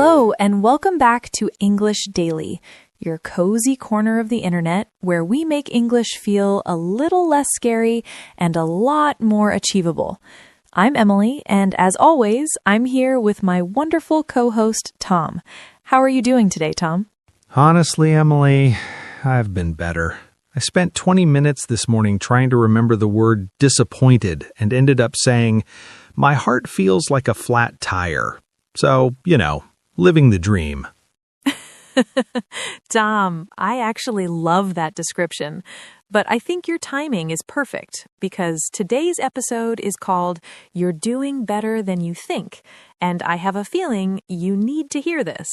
Hello, and welcome back to English Daily, your cozy corner of the internet where we make English feel a little less scary and a lot more achievable. I'm Emily, and as always, I'm here with my wonderful co-host, Tom. How are you doing today, Tom? Honestly, Emily, I've been better. I spent 20 minutes this morning trying to remember the word disappointed and ended up saying, my heart feels like a flat tire. So, living the dream. Tom, I actually love that description, but I think your timing is perfect because today's episode is called You're Doing Better Than You Think, and I have a feeling you need to hear this.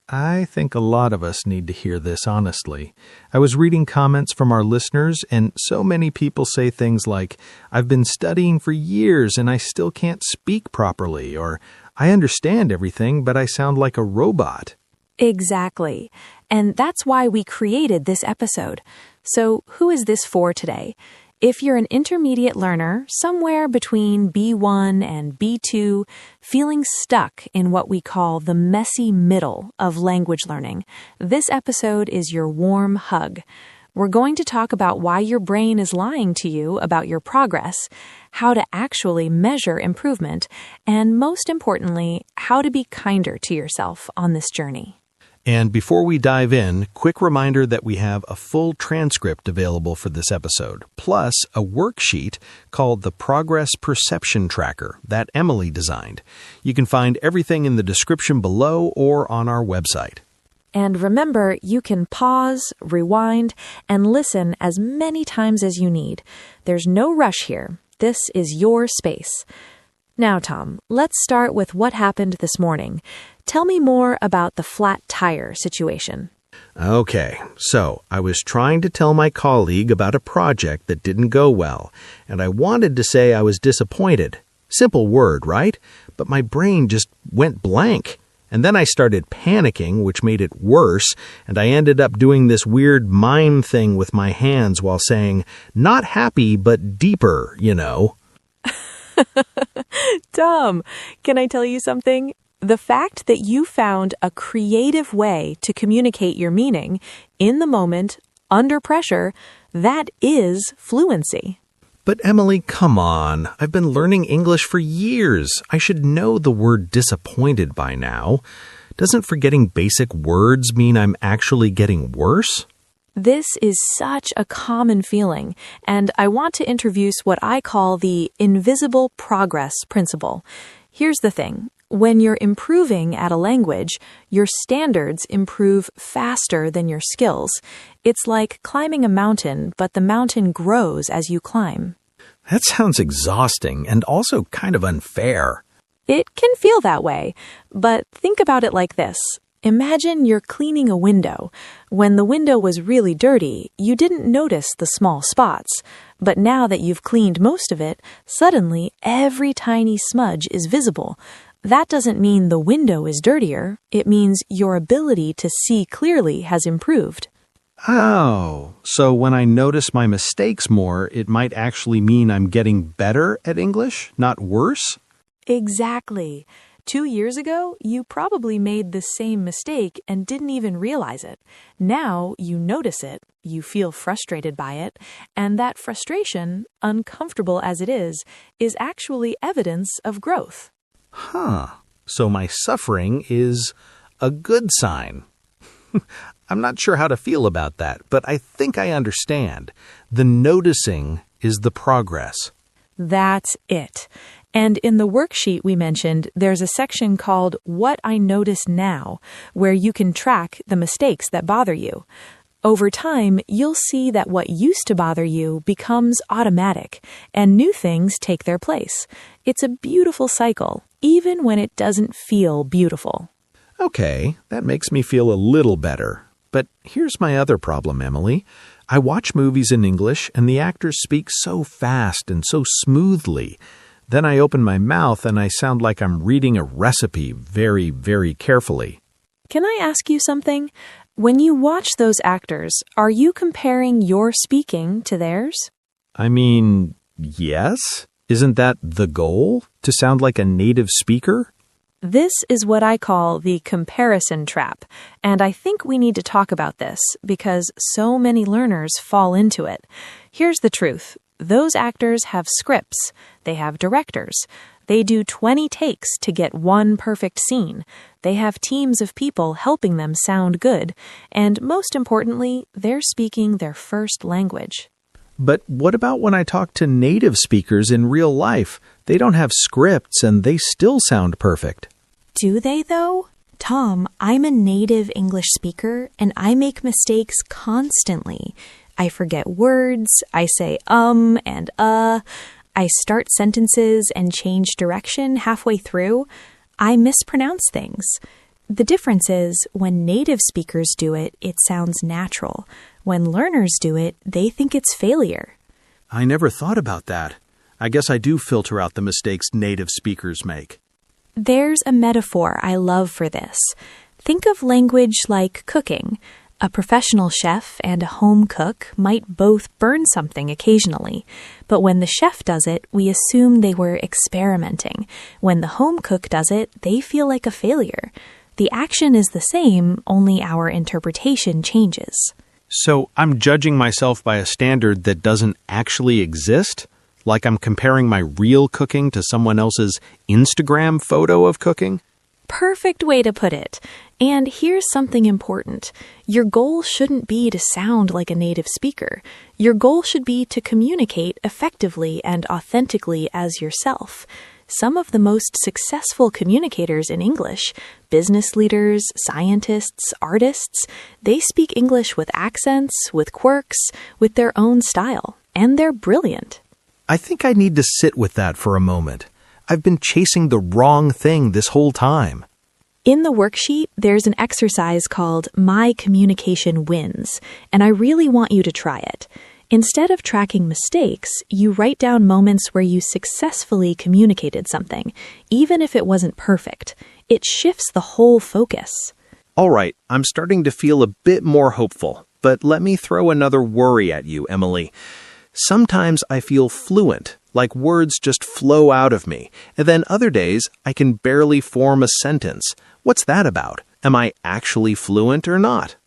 I think a lot of us need to hear this, honestly. I was reading comments from our listeners, and so many people say things like, I've been studying for years and I still can't speak properly, or I understand everything, but I sound like a robot. Exactly. And that's why we created this episode. So who is this for today? If you're an intermediate learner, somewhere between B1 and B2, feeling stuck in what we call the messy middle of language learning, this episode is your warm hug. We're going to talk about why your brain is lying to you about your progress, how to actually measure improvement, and most importantly, how to be kinder to yourself on this journey. And before we dive in, quick reminder that we have a full transcript available for this episode, plus a worksheet called the Progress Perception Tracker that Emily designed. You can find everything in the description below or on our website. And remember, you can pause, rewind, and listen as many times as you need. There's no rush here. This is your space. Now, Tom, let's start with what happened this morning. Tell me more about the flat tire situation. Okay, so I was trying to tell my colleague about a project that didn't go well, and I wanted to say I was disappointed. Simple word, right? But my brain just went blank. And then I started panicking, which made it worse, and I ended up doing this weird mime thing with my hands while saying, not happy, but deeper, Tom, can I tell you something? The fact that you found a creative way to communicate your meaning in the moment, under pressure, that is fluency. But Emily, come on. I've been learning English for years. I should know the word disappointed by now. Doesn't forgetting basic words mean I'm actually getting worse? This is such a common feeling, and I want to introduce what I call the invisible progress principle. Here's the thing. When you're improving at a language, your standards improve faster than your skills. It's like climbing a mountain, but the mountain grows as you climb. That sounds exhausting and also kind of unfair. It can feel that way, but think about it like this. Imagine you're cleaning a window. When the window was really dirty, you didn't notice the small spots. But now that you've cleaned most of it, suddenly every tiny smudge is visible. That doesn't mean the window is dirtier. It means your ability to see clearly has improved. Oh, so when I notice my mistakes more, it might actually mean I'm getting better at English, not worse? Exactly. 2 years ago, you probably made the same mistake and didn't even realize it. Now you notice it, you feel frustrated by it, and that frustration, uncomfortable as it is actually evidence of growth. Huh. So my suffering is a good sign. I'm not sure how to feel about that, but I think I understand. The noticing is the progress. That's it. And in the worksheet we mentioned, there's a section called What I Notice Now, where you can track the mistakes that bother you. Over time, you'll see that what used to bother you becomes automatic, and new things take their place. It's a beautiful cycle, even when it doesn't feel beautiful. Okay, that makes me feel a little better. But here's my other problem, Emily. I watch movies in English, and the actors speak so fast and so smoothly. Then I open my mouth, and I sound like I'm reading a recipe very, very carefully. Can I ask you something? When you watch those actors, are you comparing your speaking to theirs? I mean, yes. Isn't that the goal? To sound like a native speaker? This is what I call the comparison trap, and I think we need to talk about this because so many learners fall into it. Here's the truth. Those actors have scripts. They have directors. They do 20 takes to get one perfect scene. They have teams of people helping them sound good. And most importantly, they're speaking their first language. But what about when I talk to native speakers in real life? They don't have scripts and they still sound perfect. Do they, though? Tom, I'm a native English speaker and I make mistakes constantly. I forget words, I say and I start sentences and change direction halfway through. I mispronounce things. The difference is, when native speakers do it, it sounds natural. When learners do it, they think it's failure. I never thought about that. I guess I do filter out the mistakes native speakers make. There's a metaphor I love for this. Think of language like cooking. A professional chef and a home cook might both burn something occasionally, but when the chef does it, we assume they were experimenting. When the home cook does it, they feel like a failure. The action is the same, only our interpretation changes. So I'm judging myself by a standard that doesn't actually exist? Like I'm comparing my real cooking to someone else's Instagram photo of cooking? Perfect way to put it. And here's something important. Your goal shouldn't be to sound like a native speaker. Your goal should be to communicate effectively and authentically as yourself. Some of the most successful communicators in English, business leaders, scientists, artists, they speak English with accents, with quirks, with their own style, and they're brilliant. I think I need to sit with that for a moment. I've been chasing the wrong thing this whole time. In the worksheet, there's an exercise called My Communication Wins, and I really want you to try it. Instead of tracking mistakes, you write down moments where you successfully communicated something, even if it wasn't perfect. It shifts the whole focus. All right, I'm starting to feel a bit more hopeful, but let me throw another worry at you, Emily. Sometimes I feel fluent, like words just flow out of me, and then other days I can barely form a sentence. What's that about? Am I actually fluent or not?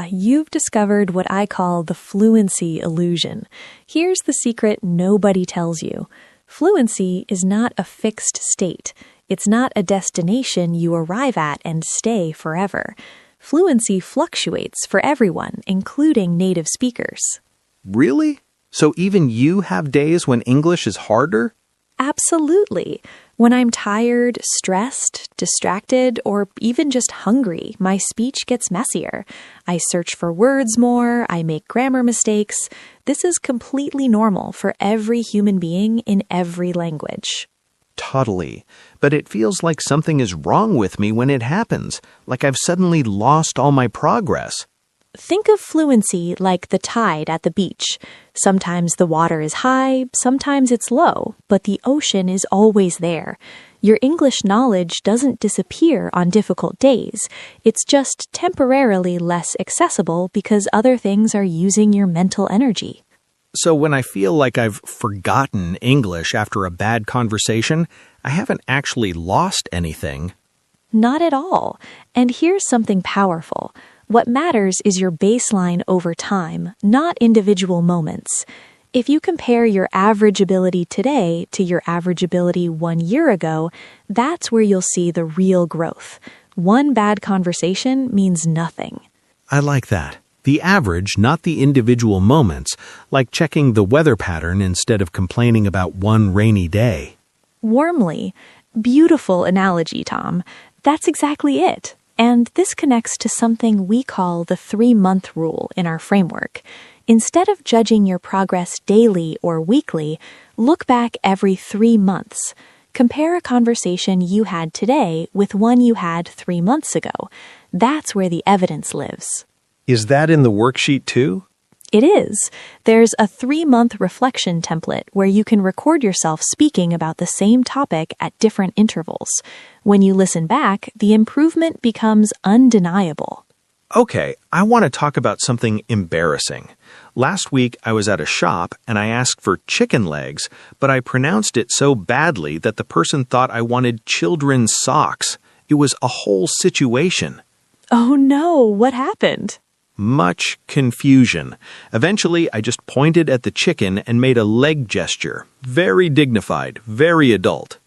You've discovered what I call the fluency illusion. Here's the secret nobody tells you. Fluency is not a fixed state. It's not a destination you arrive at and stay forever. Fluency fluctuates for everyone, including native speakers. Really? So even you have days when English is harder? Absolutely. When I'm tired, stressed, distracted, or even just hungry, my speech gets messier. I search for words more, I make grammar mistakes. This is completely normal for every human being in every language. Totally. But it feels like something is wrong with me when it happens, like I've suddenly lost all my progress. Think of fluency like the tide at the beach. Sometimes the water is high, sometimes it's low, but the ocean is always there. Your English knowledge doesn't disappear on difficult days. It's just temporarily less accessible because other things are using your mental energy. So when I feel like I've forgotten English after a bad conversation, I haven't actually lost anything. Not at all. And here's something powerful. What matters is your baseline over time, not individual moments. If you compare your average ability today to your average ability 1 year ago, that's where you'll see the real growth. One bad conversation means nothing. I like that. The average, not the individual moments, like checking the weather pattern instead of complaining about one rainy day. Warmly. Beautiful analogy, Tom. That's exactly it. And this connects to something we call the 3-month rule in our framework. Instead of judging your progress daily or weekly, look back every 3 months. Compare a conversation you had today with one you had 3 months ago. That's where the evidence lives. Is that in the worksheet too? It is. There's a 3-month reflection template where you can record yourself speaking about the same topic at different intervals. When you listen back, the improvement becomes undeniable. Okay, I want to talk about something embarrassing. Last week, I was at a shop and I asked for chicken legs, but I pronounced it so badly that the person thought I wanted children's socks. It was a whole situation. Oh no, what happened? Much confusion. Eventually, I just pointed at the chicken and made a leg gesture. Very dignified, very adult.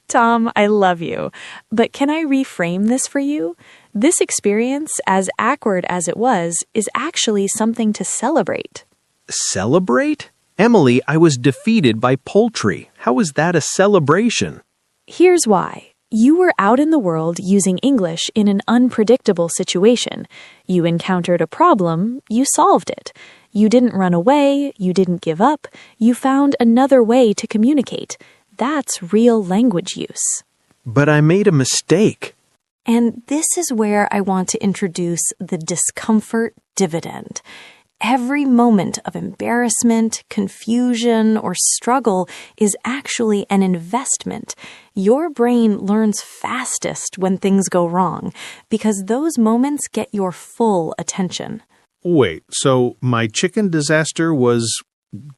Tom, I love you. But can I reframe this for you? This experience, as awkward as it was, is actually something to celebrate. Celebrate? Emily, I was defeated by poultry. How is that a celebration? Here's why. You were out in the world using English in an unpredictable situation. You encountered a problem, you solved it. You didn't run away, you didn't give up, you found another way to communicate. That's real language use. But I made a mistake. And this is where I want to introduce the discomfort dividend. Every moment of embarrassment, confusion, or struggle is actually an investment. Your brain learns fastest when things go wrong because those moments get your full attention. Wait, so my chicken disaster was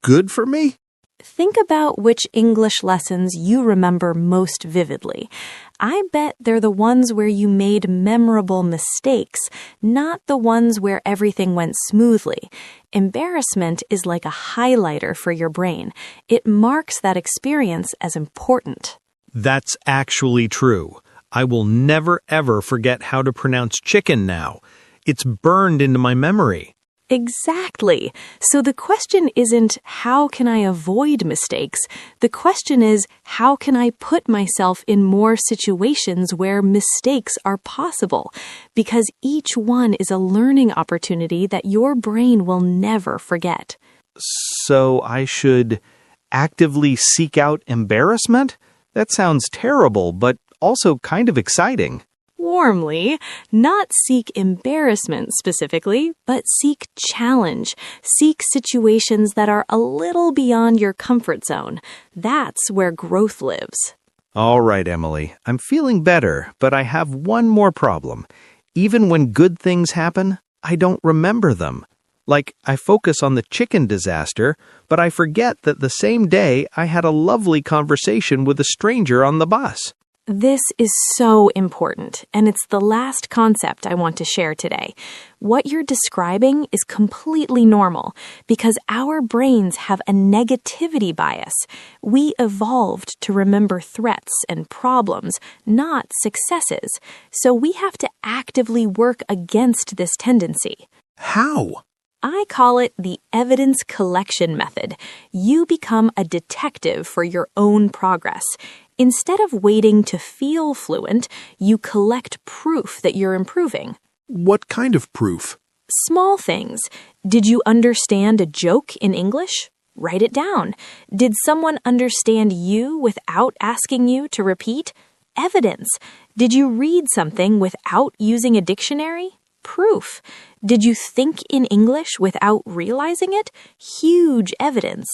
good for me? Think about which English lessons you remember most vividly. I bet they're the ones where you made memorable mistakes, not the ones where everything went smoothly. Embarrassment is like a highlighter for your brain. It marks that experience as important. That's actually true. I will never ever forget how to pronounce chicken now. It's burned into my memory. Exactly. So the question isn't, how can I avoid mistakes? The question is, how can I put myself in more situations where mistakes are possible? Because each one is a learning opportunity that your brain will never forget. So I should actively seek out embarrassment? That sounds terrible, but also kind of exciting. Warmly, not seek embarrassment specifically, but seek challenge. Seek situations that are a little beyond your comfort zone. That's where growth lives. All right, Emily, I'm feeling better, but I have one more problem. Even when good things happen, I don't remember them. Like, I focus on the chicken disaster, but I forget that the same day I had a lovely conversation with a stranger on the bus. This is so important, and it's the last concept I want to share today. What you're describing is completely normal because our brains have a negativity bias. We evolved to remember threats and problems, not successes. So we have to actively work against this tendency. How? I call it the evidence collection method. You become a detective for your own progress. Instead of waiting to feel fluent, you collect proof that you're improving. What kind of proof? Small things. Did you understand a joke in English? Write it down. Did someone understand you without asking you to repeat? Evidence. Did you read something without using a dictionary? Proof. Did you think in English without realizing it? Huge evidence.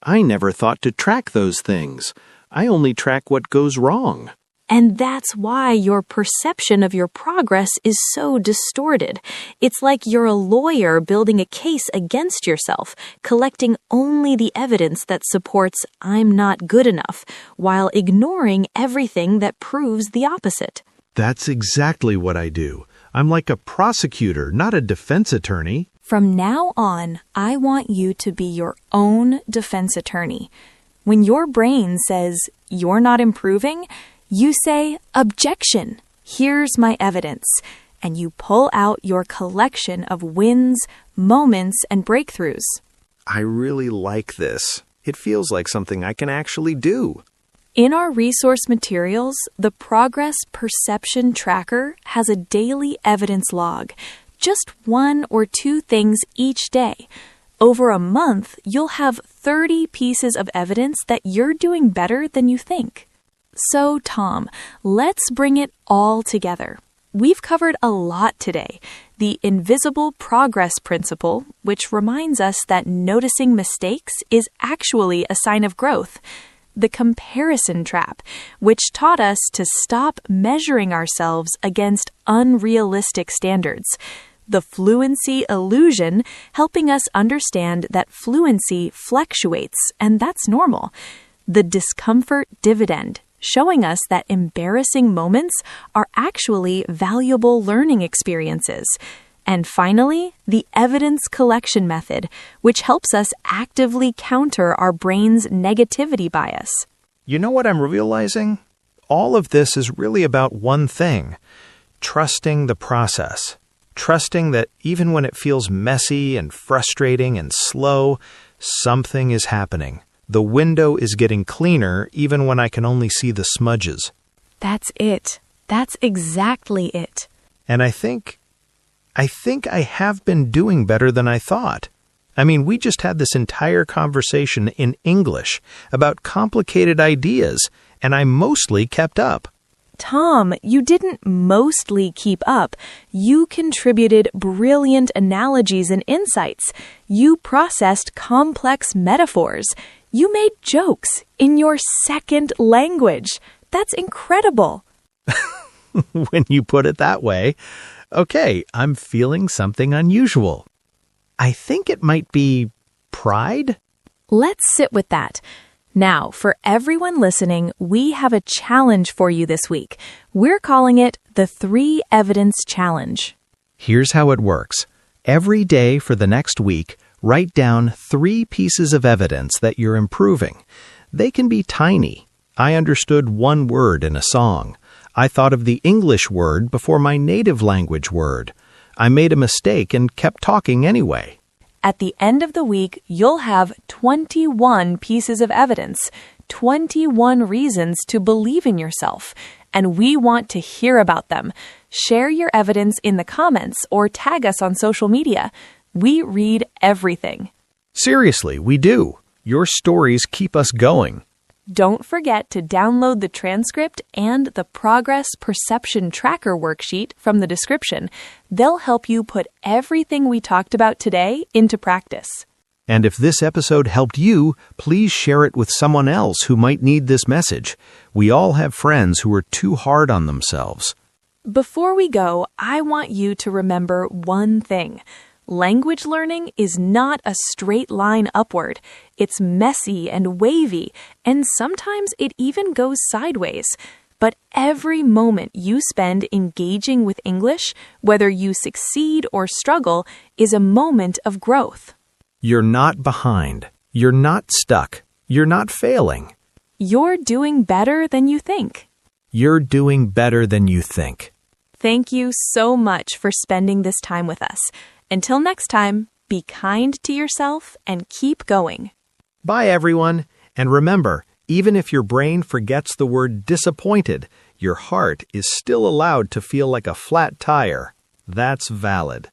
I never thought to track those things. I only track what goes wrong. And that's why your perception of your progress is so distorted. It's like you're a lawyer building a case against yourself, collecting only the evidence that supports I'm not good enough, while ignoring everything that proves the opposite. That's exactly what I do. I'm like a prosecutor, not a defense attorney. From now on, I want you to be your own defense attorney. When your brain says you're not improving, you say, objection, here's my evidence, and you pull out your collection of wins, moments, and breakthroughs. I really like this. It feels like something I can actually do. In our resource materials, the Progress Perception Tracker has a daily evidence log, just 1 or 2 things each day. Over a month, you'll have 30 pieces of evidence that you're doing better than you think. So, Tom, let's bring it all together. We've covered a lot today. The invisible progress principle, which reminds us that noticing mistakes is actually a sign of growth. The comparison trap, which taught us to stop measuring ourselves against unrealistic standards. the fluency illusion, helping us understand that fluency fluctuates, and that's normal. The discomfort dividend, showing us that embarrassing moments are actually valuable learning experiences. And finally, the evidence collection method, which helps us actively counter our brain's negativity bias. You know what I'm realizing? All of this is really about one thing: trusting the process. Trusting that even when it feels messy and frustrating and slow, something is happening. The window is getting cleaner even when I can only see the smudges. That's it. That's exactly it. And I think I have been doing better than I thought. I mean, we just had this entire conversation in English about complicated ideas, and I mostly kept up. Tom, you didn't mostly keep up. You contributed brilliant analogies and insights. You processed complex metaphors. You made jokes in your second language. That's incredible. When you put it that way. Okay, I'm feeling something unusual. I think it might be pride? Let's sit with that. Now, for everyone listening, we have a challenge for you this week. We're calling it the 3 Evidence Challenge. Here's how it works. Every day for the next week, write down 3 pieces of evidence that you're improving. They can be tiny. I understood one word in a song. I thought of the English word before my native language word. I made a mistake and kept talking anyway. At the end of the week, you'll have 21 pieces of evidence, 21 reasons to believe in yourself, and we want to hear about them. Share your evidence in the comments or tag us on social media. We read everything. Seriously, we do. Your stories keep us going. Don't forget to download the transcript and the Progress Perception Tracker worksheet from the description. They'll help you put everything we talked about today into practice. And if this episode helped you, please share it with someone else who might need this message. We all have friends who are too hard on themselves. Before we go, I want you to remember one thing. Language learning is not a straight line upward. It's messy and wavy, and sometimes it even goes sideways. But every moment you spend engaging with English, whether you succeed or struggle, is a moment of growth. You're not behind. You're not stuck. You're not failing. You're doing better than you think. You're doing better than you think. Thank you so much for spending this time with us. Until next time, be kind to yourself and keep going. Bye, everyone. And remember, even if your brain forgets the word disappointed, your heart is still allowed to feel like a flat tire. That's valid.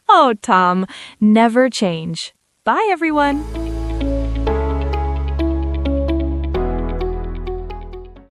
Oh, Tom, never change. Bye, everyone.